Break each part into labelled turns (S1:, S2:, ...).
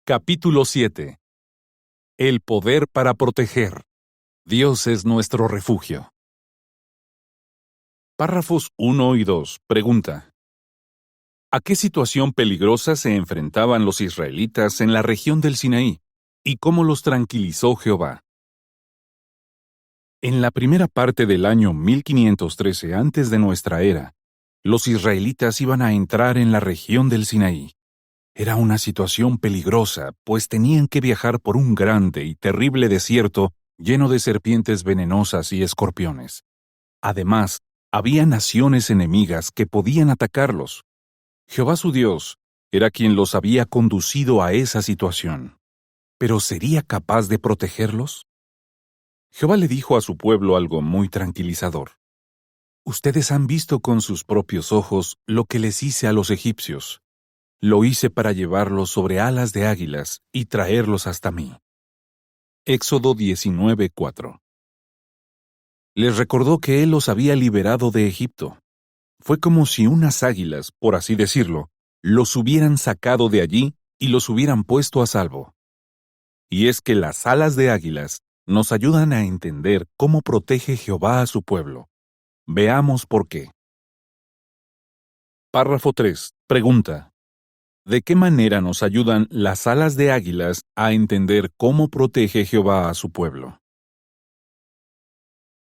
S1: Capítulo 7. El poder para proteger. Dios es nuestro refugio. Párrafos 1 y 2. Pregunta: ¿a qué situación peligrosa se enfrentaban los israelitas en la región del Sinaí? ¿Y cómo los tranquilizó Jehová? En la primera parte del año 1513 antes de nuestra era, los israelitas iban a entrar en la región del Sinaí. Era una situación peligrosa, pues tenían que viajar por un grande y terrible desierto lleno de serpientes venenosas y escorpiones. Además, había naciones enemigas que podían atacarlos. Jehová su Dios era quien los había conducido a esa situación. ¿Pero sería capaz de protegerlos? Jehová le dijo a su pueblo algo muy tranquilizador. Ustedes han visto con sus propios ojos lo que les hice a los egipcios. Lo hice para llevarlos sobre alas de águilas y traerlos hasta mí. Éxodo 19:4. Les recordó que Él los había liberado de Egipto. Fue como si unas águilas, por así decirlo, los hubieran sacado de allí y los hubieran puesto a salvo. Y es que las alas de águilas nos ayudan a entender cómo protege Jehová a su pueblo. Veamos por qué. Párrafo 3. Pregunta: ¿de qué manera nos ayudan las alas de águilas a entender cómo protege Jehová a su pueblo?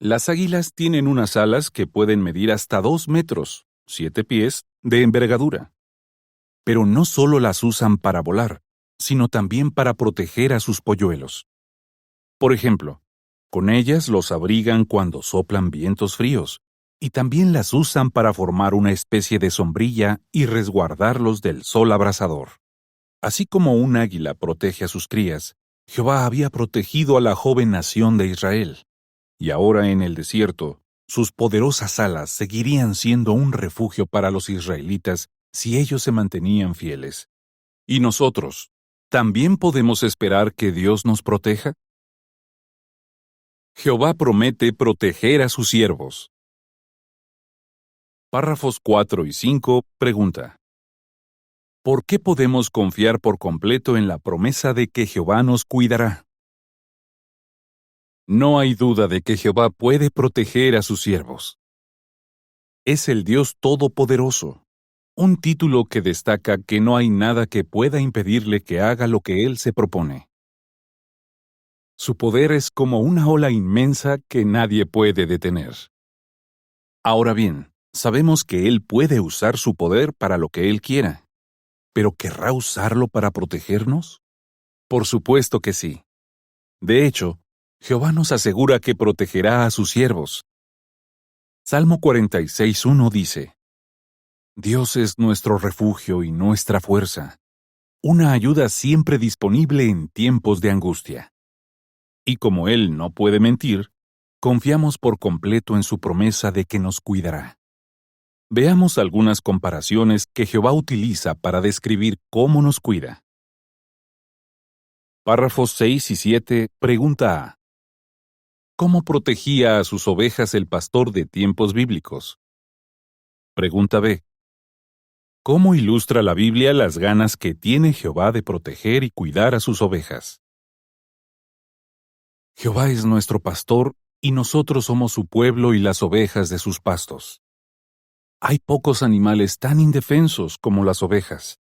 S1: Las águilas tienen unas alas que pueden medir hasta 2 metros, 7 pies, de envergadura. Pero no solo las usan para volar, sino también para proteger a sus polluelos. Por ejemplo, con ellas los abrigan cuando soplan vientos fríos, y también las usan para formar una especie de sombrilla y resguardarlos del sol abrasador. Así como un águila protege a sus crías, Jehová había protegido a la joven nación de Israel. Y ahora en el desierto, sus poderosas alas seguirían siendo un refugio para los israelitas si ellos se mantenían fieles. ¿Y nosotros, también podemos esperar que Dios nos proteja? Jehová promete proteger a sus siervos. Párrafos 4 y 5. Pregunta: ¿por qué podemos confiar por completo en la promesa de que Jehová nos cuidará? No hay duda de que Jehová puede proteger a sus siervos. Es el Dios Todopoderoso, un título que destaca que no hay nada que pueda impedirle que haga lo que Él se propone. Su poder es como una ola inmensa que nadie puede detener. Ahora bien, sabemos que Él puede usar su poder para lo que Él quiera. ¿Pero querrá usarlo para protegernos? Por supuesto que sí. De hecho, Jehová nos asegura que protegerá a sus siervos. Salmo 46:1 dice: Dios es nuestro refugio y nuestra fuerza, una ayuda siempre disponible en tiempos de angustia. Y como Él no puede mentir, confiamos por completo en su promesa de que nos cuidará. Veamos algunas comparaciones que Jehová utiliza para describir cómo nos cuida. Párrafos 6 y 7. Pregunta A: ¿cómo protegía a sus ovejas el pastor de tiempos bíblicos? Pregunta B: ¿cómo ilustra la Biblia las ganas que tiene Jehová de proteger y cuidar a sus ovejas? Jehová es nuestro pastor y nosotros somos su pueblo y las ovejas de sus pastos. Hay pocos animales tan indefensos como las ovejas.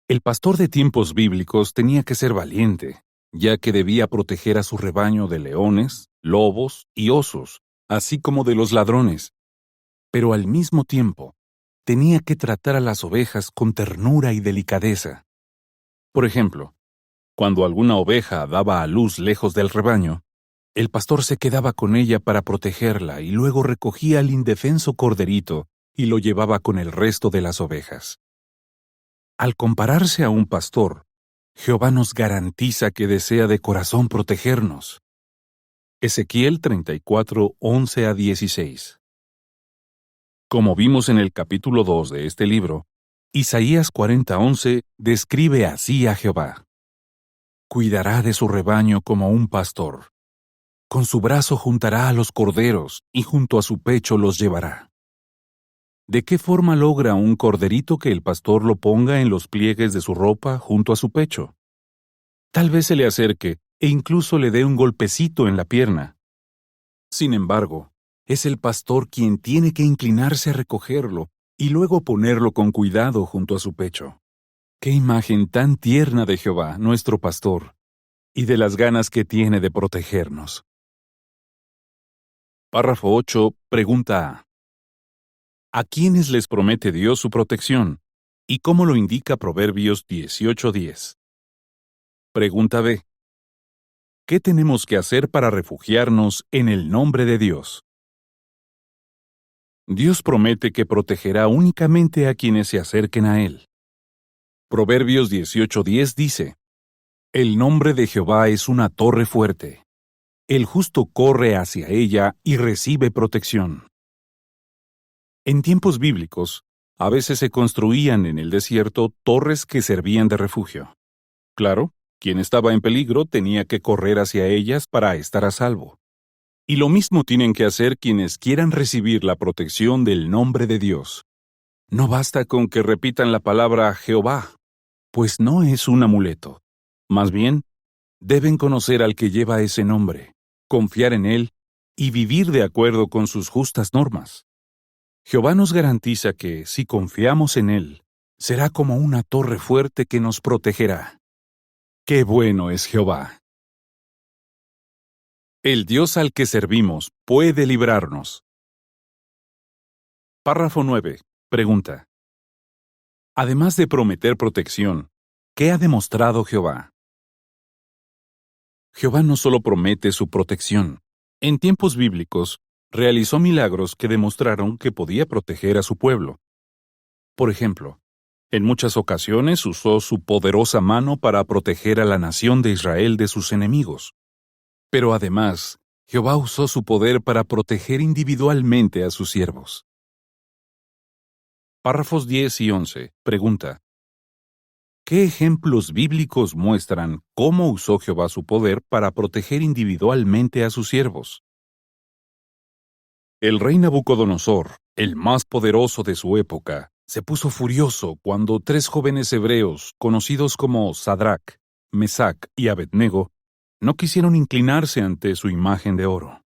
S1: El pastor de tiempos bíblicos tenía que ser valiente, ya que debía proteger a su rebaño de leones, lobos y osos, así como de los ladrones. Pero al mismo tiempo, tenía que tratar a las ovejas con ternura y delicadeza. Por ejemplo, cuando alguna oveja daba a luz lejos del rebaño, el pastor se quedaba con ella para protegerla y luego recogía al indefenso corderito y lo llevaba con el resto de las ovejas. Al compararse a un pastor, Jehová nos garantiza que desea de corazón protegernos. Ezequiel 34, 11 a 16. Como vimos en el capítulo 2 de este libro, Isaías 40:11 describe así a Jehová: cuidará de su rebaño como un pastor. Con su brazo juntará a los corderos y junto a su pecho los llevará. ¿De qué forma logra un corderito que el pastor lo ponga en los pliegues de su ropa junto a su pecho? Tal vez se le acerque e incluso le dé un golpecito en la pierna. Sin embargo, es el pastor quien tiene que inclinarse a recogerlo y luego ponerlo con cuidado junto a su pecho. ¡Qué imagen tan tierna de Jehová, nuestro pastor, y de las ganas que tiene de protegernos! Párrafo 8, pregunta A. ¿A quiénes les promete Dios su protección? ¿Y cómo lo indica Proverbios 18:10? Pregunta B. ¿Qué tenemos que hacer para refugiarnos en el nombre de Dios? Dios promete que protegerá únicamente a quienes se acerquen a Él. Proverbios 18:10 dice: El nombre de Jehová es una torre fuerte. El justo corre hacia ella y recibe protección. En tiempos bíblicos, a veces se construían en el desierto torres que servían de refugio. Claro, quien estaba en peligro tenía que correr hacia ellas para estar a salvo. Y lo mismo tienen que hacer quienes quieran recibir la protección del nombre de Dios. No basta con que repitan la palabra Jehová, pues no es un amuleto. Más bien, deben conocer al que lleva ese nombre, confiar en él y vivir de acuerdo con sus justas normas. Jehová nos garantiza que, si confiamos en él, será como una torre fuerte que nos protegerá. ¡Qué bueno es Jehová! El Dios al que servimos puede librarnos. Párrafo 9. Pregunta. Además de prometer protección, ¿qué ha demostrado Jehová? Jehová no solo promete su protección. En tiempos bíblicos, realizó milagros que demostraron que podía proteger a su pueblo. Por ejemplo, en muchas ocasiones usó su poderosa mano para proteger a la nación de Israel de sus enemigos. Pero además, Jehová usó su poder para proteger individualmente a sus siervos. Párrafos 10 y 11. Pregunta. ¿Qué ejemplos bíblicos muestran cómo usó Jehová su poder para proteger individualmente a sus siervos? El rey Nabucodonosor, el más poderoso de su época, se puso furioso cuando 3 jóvenes hebreos, conocidos como Sadrac, Mesac y Abednego, no quisieron inclinarse ante su imagen de oro.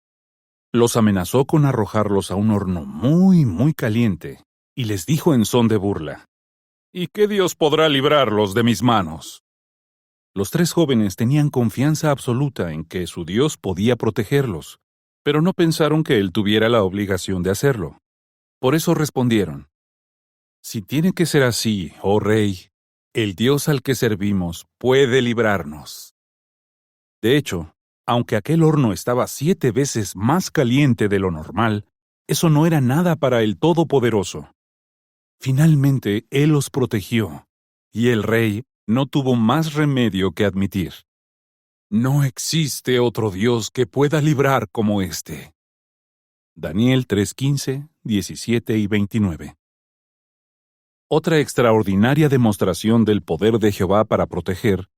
S1: Los amenazó con arrojarlos a un horno muy caliente, y les dijo en son de burla: ¿Y qué Dios podrá librarlos de mis manos? Los 3 jóvenes tenían confianza absoluta en que su Dios podía protegerlos, pero no pensaron que Él tuviera la obligación de hacerlo. Por eso respondieron: Si tiene que ser así, oh rey, el Dios al que servimos puede librarnos. De hecho, aunque aquel horno estaba 7 veces más caliente de lo normal, eso no era nada para el Todopoderoso. Finalmente, Él los protegió, y el rey no tuvo más remedio que admitir: No existe otro Dios que pueda librar como este. Daniel 3:15, 17 y 29. Otra extraordinaria demostración del poder de Jehová para proteger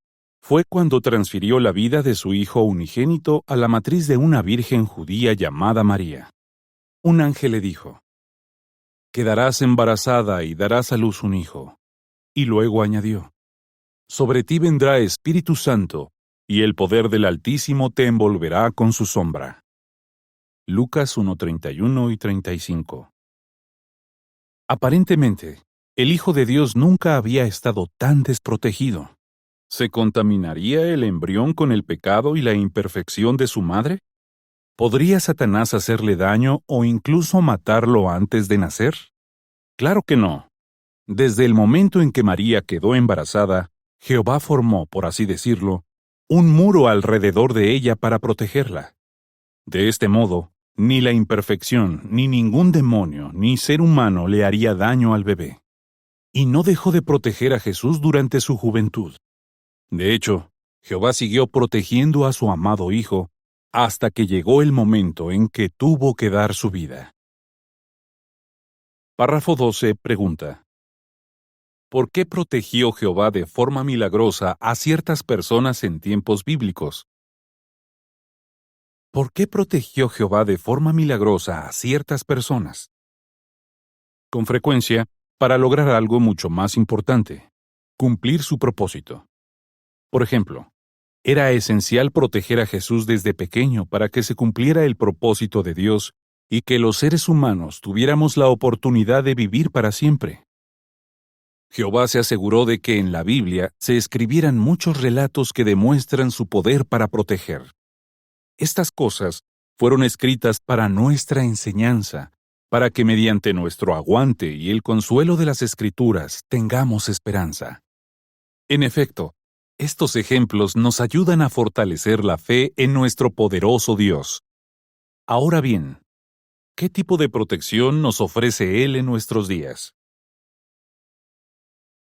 S1: fue cuando transfirió la vida de su hijo unigénito a la matriz de una virgen judía llamada María. Un ángel le dijo: Quedarás embarazada y darás a luz un hijo. Y luego añadió: Sobre ti vendrá Espíritu Santo, y el poder del Altísimo te envolverá con su sombra. Lucas 1:31 y 35. Aparentemente, el Hijo de Dios nunca había estado tan desprotegido. ¿Se contaminaría el embrión con el pecado y la imperfección de su madre? ¿Podría Satanás hacerle daño o incluso matarlo antes de nacer? Claro que no. Desde el momento en que María quedó embarazada, Jehová formó, por así decirlo, un muro alrededor de ella para protegerla. De este modo, ni la imperfección, ni ningún demonio, ni ser humano le haría daño al bebé. Y no dejó de proteger a Jesús durante su juventud. De hecho, Jehová siguió protegiendo a su amado Hijo hasta que llegó el momento en que tuvo que dar su vida. Párrafo 12. Pregunta. ¿Por qué protegió Jehová de forma milagrosa a ciertas personas en tiempos bíblicos? ¿Por qué protegió Jehová de forma milagrosa a ciertas personas? Con frecuencia, para lograr algo mucho más importante: cumplir su propósito. Por ejemplo, Era esencial proteger a Jesús desde pequeño para que se cumpliera el propósito de Dios y que los seres humanos tuviéramos la oportunidad de vivir para siempre. Jehová se aseguró de que en la Biblia se escribieran muchos relatos que demuestran su poder para proteger. Estas cosas fueron escritas para nuestra enseñanza, para que mediante nuestro aguante y el consuelo de las Escrituras tengamos esperanza. En efecto, estos ejemplos nos ayudan a fortalecer la fe en nuestro poderoso Dios. Ahora bien, ¿qué tipo de protección nos ofrece Él en nuestros días?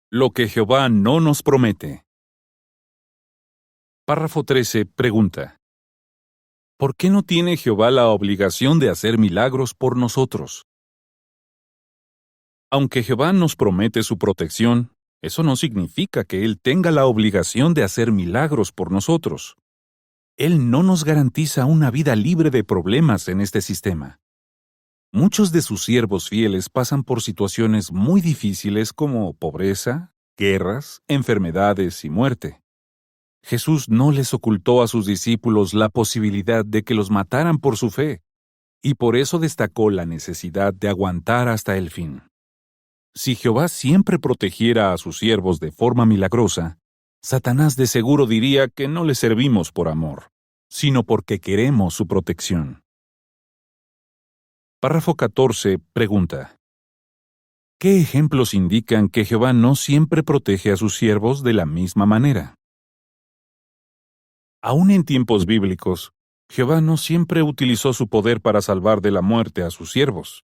S1: Lo que Jehová no nos promete. Párrafo 13 pregunta: ¿por qué no tiene Jehová la obligación de hacer milagros por nosotros? Aunque Jehová nos promete su protección, eso no significa que Él tenga la obligación de hacer milagros por nosotros. Él no nos garantiza una vida libre de problemas en este sistema. Muchos de sus siervos fieles pasan por situaciones muy difíciles como pobreza, guerras, enfermedades y muerte. Jesús no les ocultó a sus discípulos la posibilidad de que los mataran por su fe, y por eso destacó la necesidad de aguantar hasta el fin. Si Jehová siempre protegiera a sus siervos de forma milagrosa, Satanás de seguro diría que no le servimos por amor, sino porque queremos su protección. Párrafo 14 pregunta: ¿qué ejemplos indican que Jehová no siempre protege a sus siervos de la misma manera? Aún en tiempos bíblicos, Jehová no siempre utilizó su poder para salvar de la muerte a sus siervos.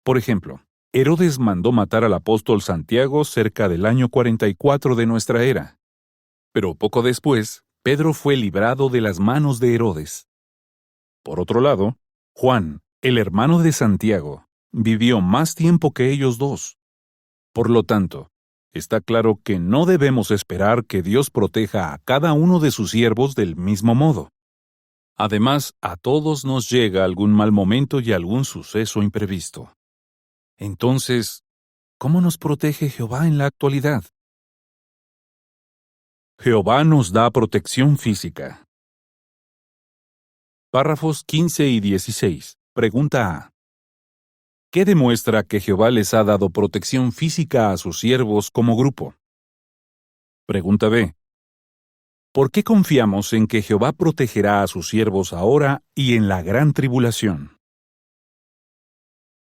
S1: Por ejemplo, Herodes mandó matar al apóstol Santiago cerca del año 44 de nuestra era. Pero poco después, Pedro fue librado de las manos de Herodes. Por otro lado, Juan, el hermano de Santiago, vivió más tiempo que ellos dos. Por lo tanto, está claro que no debemos esperar que Dios proteja a cada uno de sus siervos del mismo modo. Además, a todos nos llega algún mal momento y algún suceso imprevisto. Entonces, ¿cómo nos protege Jehová en la actualidad? Jehová nos da protección física. Párrafos 15 y 16. Pregunta A: ¿qué demuestra que Jehová les ha dado protección física a sus siervos como grupo? Pregunta B: ¿por qué confiamos en que Jehová protegerá a sus siervos ahora y en la gran tribulación?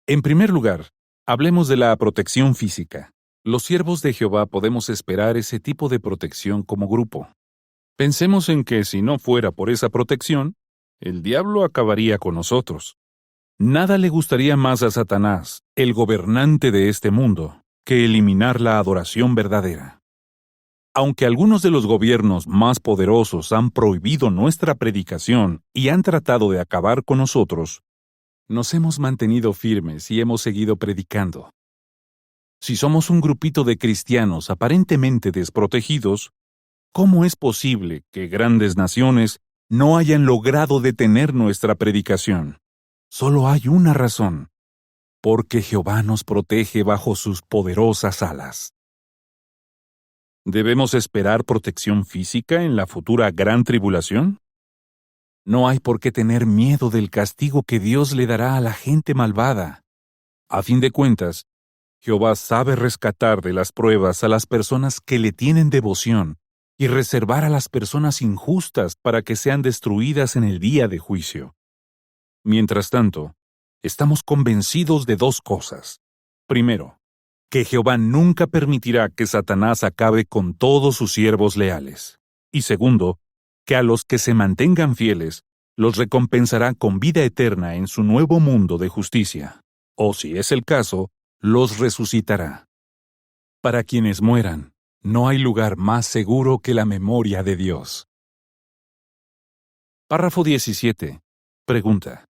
S1: En primer lugar, hablemos de la protección física. Los siervos de Jehová podemos esperar ese tipo de protección como grupo. Pensemos en que si no fuera por esa protección, el diablo acabaría con nosotros. Nada le gustaría más a Satanás, el gobernante de este mundo, que eliminar la adoración verdadera. Aunque algunos de los gobiernos más poderosos han prohibido nuestra predicación y han tratado de acabar con nosotros, nos hemos mantenido firmes y hemos seguido predicando. Si somos un grupito de cristianos aparentemente desprotegidos, ¿cómo es posible que grandes naciones no hayan logrado detener nuestra predicación? Solo hay una razón: porque Jehová nos protege bajo sus poderosas alas. ¿Debemos esperar protección física en la futura gran tribulación? No hay por qué tener miedo del castigo que Dios le dará a la gente malvada. A fin de cuentas, Jehová sabe rescatar de las pruebas a las personas que le tienen devoción y reservar a las personas injustas para que sean destruidas en el día de juicio. Mientras tanto, estamos convencidos de dos cosas. Primero, que Jehová nunca permitirá que Satanás acabe con todos sus siervos leales. Y segundo, que a los que se mantengan fieles, los recompensará con vida eterna en su nuevo mundo de justicia. O si es el caso, los resucitará. Para quienes mueran, no hay lugar más seguro que la memoria de Dios. Párrafo 17. Pregunta: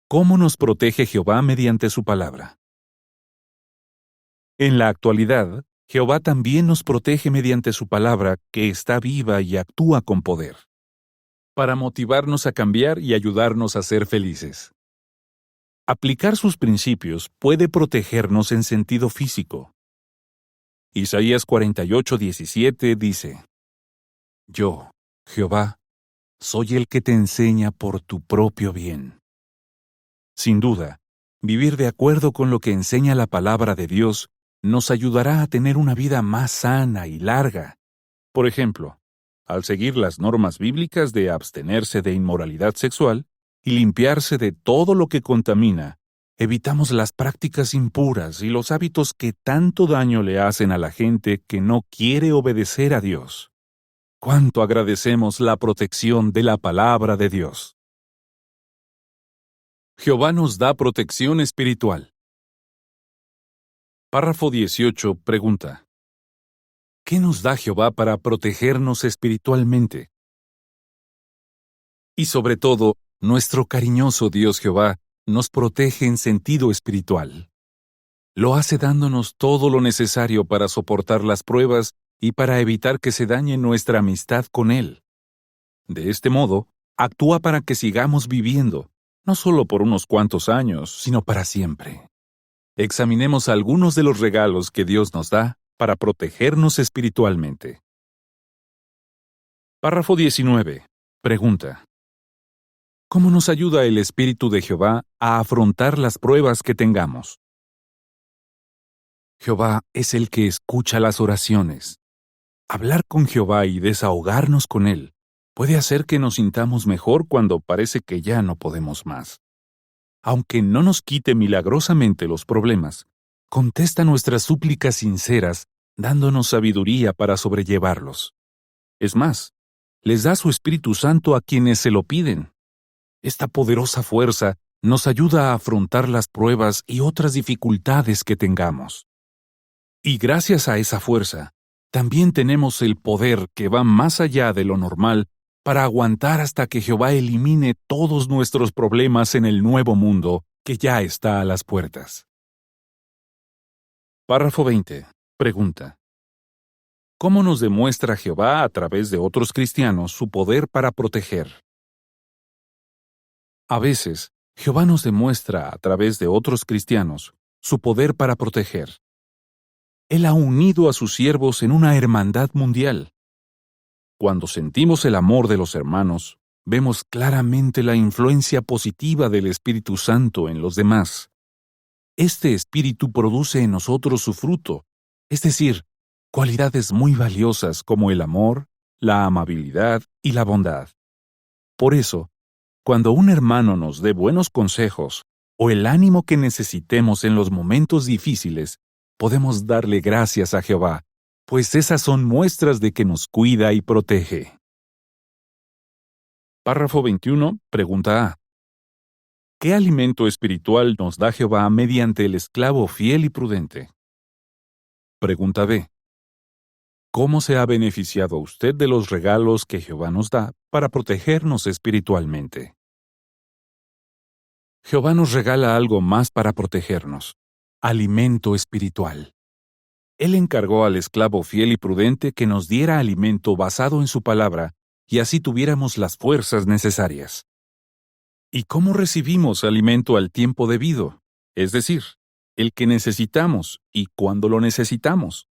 S1: ¿cómo nos protege Jehová mediante su palabra? En la actualidad, Jehová también nos protege mediante su palabra, que está viva y actúa con poder, para motivarnos a cambiar y ayudarnos a ser felices. Aplicar sus principios puede protegernos en sentido físico. Isaías 48:17 dice: Yo, Jehová, soy el que te enseña por tu propio bien. Sin duda, vivir de acuerdo con lo que enseña la palabra de Dios nos ayudará a tener una vida más sana y larga. Por ejemplo, al seguir las normas bíblicas de abstenerse de inmoralidad sexual y limpiarse de todo lo que contamina, evitamos las prácticas impuras y los hábitos que tanto daño le hacen a la gente que no quiere obedecer a Dios. ¡Cuánto agradecemos la protección de la palabra de Dios! Jehová nos da protección espiritual. Párrafo 18 pregunta: ¿qué nos da Jehová para protegernos espiritualmente? Y sobre todo, nuestro cariñoso Dios Jehová nos protege en sentido espiritual. Lo hace dándonos todo lo necesario para soportar las pruebas y para evitar que se dañe nuestra amistad con Él. De este modo, actúa para que sigamos viviendo, no solo por unos cuantos años, sino para siempre. Examinemos algunos de los regalos que Dios nos da para protegernos espiritualmente. Párrafo 19. Pregunta: ¿cómo nos ayuda el Espíritu de Jehová a afrontar las pruebas que tengamos? Jehová es el que escucha las oraciones. Hablar con Jehová y desahogarnos con Él puede hacer que nos sintamos mejor cuando parece que ya no podemos más. Aunque no nos quite milagrosamente los problemas, contesta nuestras súplicas sinceras, dándonos sabiduría para sobrellevarlos. Es más, les da su Espíritu Santo a quienes se lo piden. Esta poderosa fuerza nos ayuda a afrontar las pruebas y otras dificultades que tengamos. Y gracias a esa fuerza, también tenemos el poder que va más allá de lo normal para aguantar hasta que Jehová elimine todos nuestros problemas en el nuevo mundo que ya está a las puertas. Párrafo 20. Pregunta: ¿cómo nos demuestra Jehová a través de otros cristianos su poder para proteger? A veces, Jehová nos demuestra a través de otros cristianos su poder para proteger. Él ha unido a sus siervos en una hermandad mundial. Cuando sentimos el amor de los hermanos, vemos claramente la influencia positiva del Espíritu Santo en los demás. Este Espíritu produce en nosotros su fruto, es decir, cualidades muy valiosas como el amor, la amabilidad y la bondad. Por eso, cuando un hermano nos dé buenos consejos o el ánimo que necesitemos en los momentos difíciles, podemos darle gracias a Jehová, pues esas son muestras de que nos cuida y protege. Párrafo 21, pregunta A. ¿Qué alimento espiritual nos da Jehová mediante el esclavo fiel y prudente? Pregunta B. ¿Cómo se ha beneficiado usted de los regalos que Jehová nos da para protegernos espiritualmente? Jehová nos regala algo más para protegernos: alimento espiritual. Él encargó al esclavo fiel y prudente que nos diera alimento basado en su palabra y así tuviéramos las fuerzas necesarias. ¿Y cómo recibimos alimento al tiempo debido? Es decir, el que necesitamos y cuando lo necesitamos.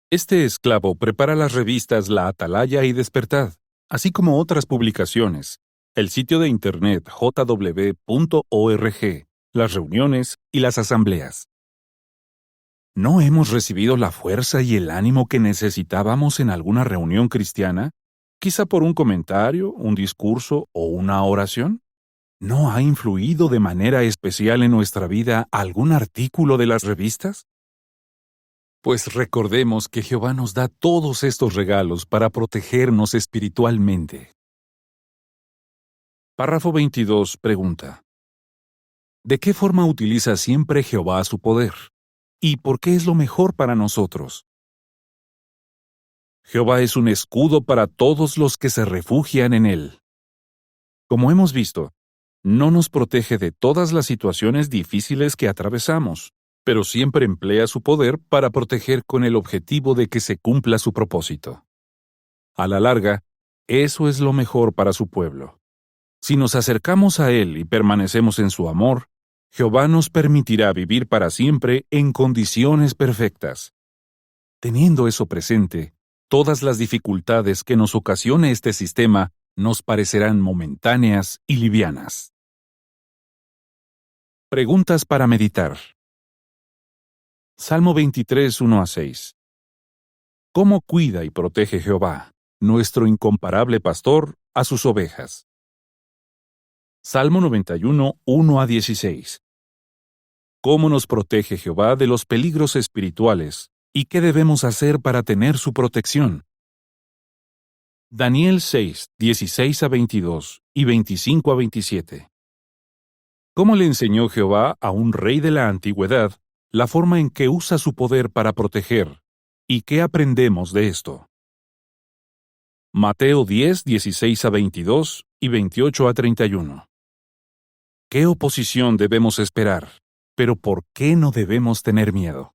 S1: Este esclavo prepara las revistas La Atalaya y Despertad, así como otras publicaciones, el sitio de internet jw.org, las reuniones y las asambleas. ¿No hemos recibido la fuerza y el ánimo que necesitábamos en alguna reunión cristiana? Quizá por un comentario, un discurso o una oración. ¿No ha influido de manera especial en nuestra vida algún artículo de las revistas? Pues recordemos que Jehová nos da todos estos regalos para protegernos espiritualmente. Párrafo 22 pregunta: ¿de qué forma utiliza siempre Jehová su poder? ¿Y por qué es lo mejor para nosotros? Jehová es un escudo para todos los que se refugian en Él. Como hemos visto, no nos protege de todas las situaciones difíciles que atravesamos, pero siempre emplea su poder para proteger con el objetivo de que se cumpla su propósito. A la larga, eso es lo mejor para su pueblo. Si nos acercamos a Él y permanecemos en su amor, Jehová nos permitirá vivir para siempre en condiciones perfectas. Teniendo eso presente, Todas las dificultades que nos ocasione este sistema nos parecerán momentáneas y livianas. Preguntas para meditar. Salmo 23, 1-6. ¿Cómo cuida y protege Jehová, nuestro incomparable pastor, a sus ovejas? Salmo 91, 1-16. ¿Cómo nos protege Jehová de los peligros espirituales y qué debemos hacer para tener su protección? Daniel 6, 16-22 y 25-27. ¿Cómo le enseñó Jehová a un rey de la antigüedad la forma en que usa su poder para proteger? ¿Y qué aprendemos de esto? Mateo 10, 16-22 y 28-31. ¿Qué oposición debemos esperar? Pero ¿por qué no debemos tener miedo?